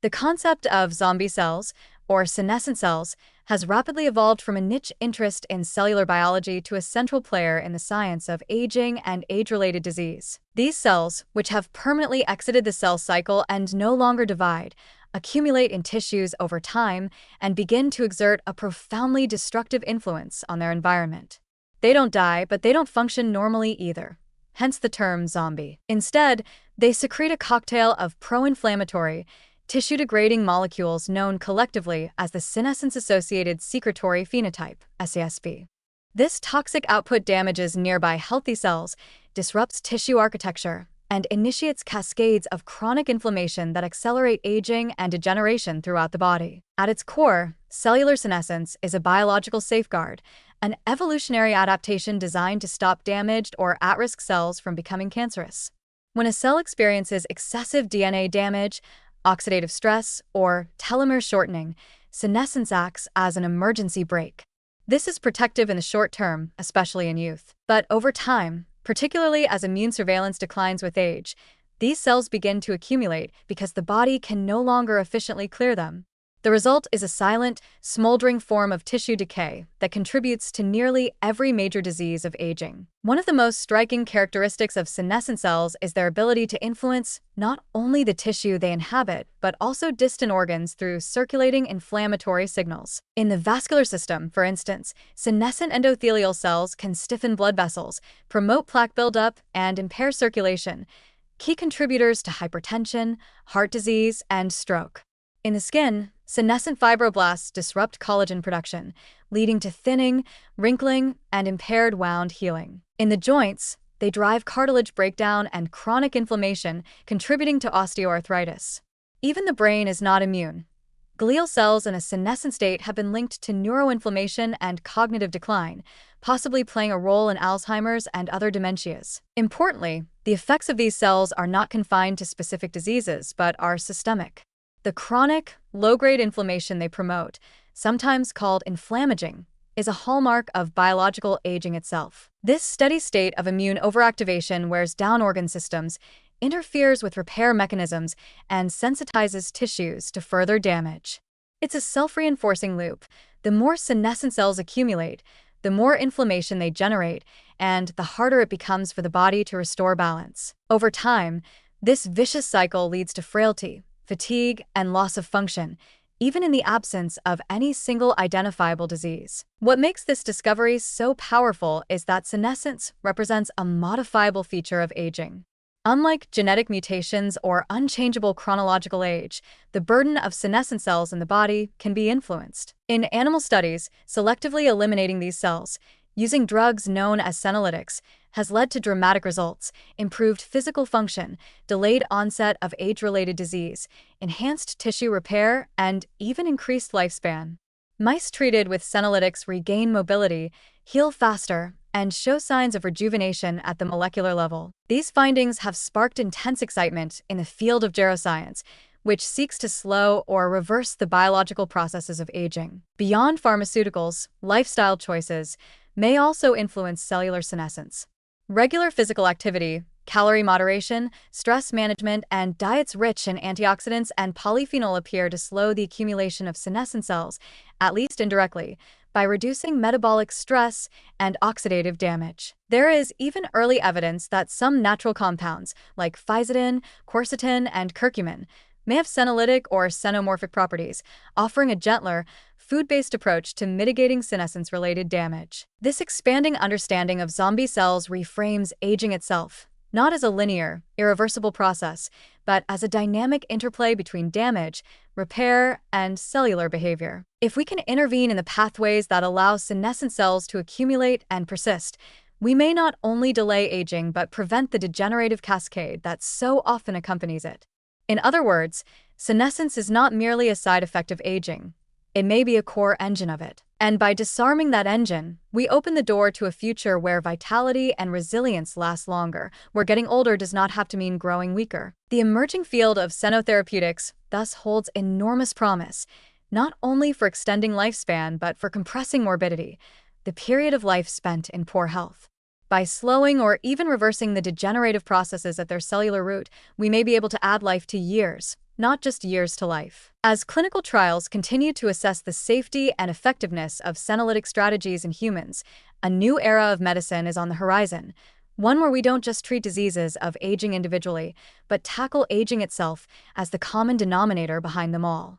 The concept of zombie cells, or senescent cells, has rapidly evolved from a niche interest in cellular biology to a central player in the science of aging and age-related disease. These cells, which have permanently exited the cell cycle and no longer divide, accumulate in tissues over time and begin to exert a profoundly destructive influence on their environment. They don't die, but they don't function normally either, hence the term zombie. Instead, they secrete a cocktail of pro-inflammatory, tissue-degrading molecules known collectively as the senescence-associated secretory phenotype, SASP. This toxic output damages nearby healthy cells, disrupts tissue architecture, and initiates cascades of chronic inflammation that accelerate aging and degeneration throughout the body. At its core, cellular senescence is a biological safeguard, an evolutionary adaptation designed to stop damaged or at-risk cells from becoming cancerous. When a cell experiences excessive DNA damage, oxidative stress, or telomere shortening, senescence acts as an emergency brake. This is protective in the short term, especially in youth. But over time, particularly as immune surveillance declines with age, these cells begin to accumulate because the body can no longer efficiently clear them. The result is a silent, smoldering form of tissue decay that contributes to nearly every major disease of aging. One of the most striking characteristics of senescent cells is their ability to influence not only the tissue they inhabit, but also distant organs through circulating inflammatory signals. In the vascular system, for instance, senescent endothelial cells can stiffen blood vessels, promote plaque buildup, and impair circulation, key contributors to hypertension, heart disease, and stroke. In the skin, senescent fibroblasts disrupt collagen production, leading to thinning, wrinkling, and impaired wound healing. In the joints, they drive cartilage breakdown and chronic inflammation, contributing to osteoarthritis. Even the brain is not immune. Glial cells in a senescent state have been linked to neuroinflammation and cognitive decline, possibly playing a role in Alzheimer's and other dementias. Importantly, the effects of these cells are not confined to specific diseases, but are systemic. The chronic, low-grade inflammation they promote, sometimes called inflammaging, is a hallmark of biological aging itself. This steady state of immune overactivation wears down organ systems, interferes with repair mechanisms, and sensitizes tissues to further damage. It's a self-reinforcing loop. The more senescent cells accumulate, the more inflammation they generate, and the harder it becomes for the body to restore balance. Over time, this vicious cycle leads to frailty, fatigue, and loss of function, even in the absence of any single identifiable disease. What makes this discovery so powerful is that senescence represents a modifiable feature of aging. Unlike genetic mutations or unchangeable chronological age, the burden of senescent cells in the body can be influenced. In animal studies, selectively eliminating these cells, using drugs known as senolytics, has led to dramatic results: improved physical function, delayed onset of age-related disease, enhanced tissue repair, and even increased lifespan. Mice treated with senolytics regain mobility, heal faster, and show signs of rejuvenation at the molecular level. These findings have sparked intense excitement in the field of geroscience, which seeks to slow or reverse the biological processes of aging. Beyond pharmaceuticals, lifestyle choices may also influence cellular senescence. Regular physical activity, calorie moderation, stress management, and diets rich in antioxidants and polyphenol appear to slow the accumulation of senescent cells, at least indirectly, by reducing metabolic stress and oxidative damage. There is even early evidence that some natural compounds, like physatin, quercetin, and curcumin, may have senolytic or senomorphic properties, offering a gentler, food-based approach to mitigating senescence-related damage. This expanding understanding of zombie cells reframes aging itself, not as a linear, irreversible process, but as a dynamic interplay between damage, repair, and cellular behavior. If we can intervene in the pathways that allow senescent cells to accumulate and persist, we may not only delay aging but prevent the degenerative cascade that so often accompanies it. In other words, senescence is not merely a side effect of aging. It may be a core engine of it. And by disarming that engine, we open the door to a future where vitality and resilience last longer, where getting older does not have to mean growing weaker. The emerging field of senotherapeutics thus holds enormous promise, not only for extending lifespan but for compressing morbidity, the period of life spent in poor health. By slowing or even reversing the degenerative processes at their cellular root, we may be able to add life to years, not just years to life. As clinical trials continue to assess the safety and effectiveness of senolytic strategies in humans, a new era of medicine is on the horizon, one where we don't just treat diseases of aging individually, but tackle aging itself as the common denominator behind them all.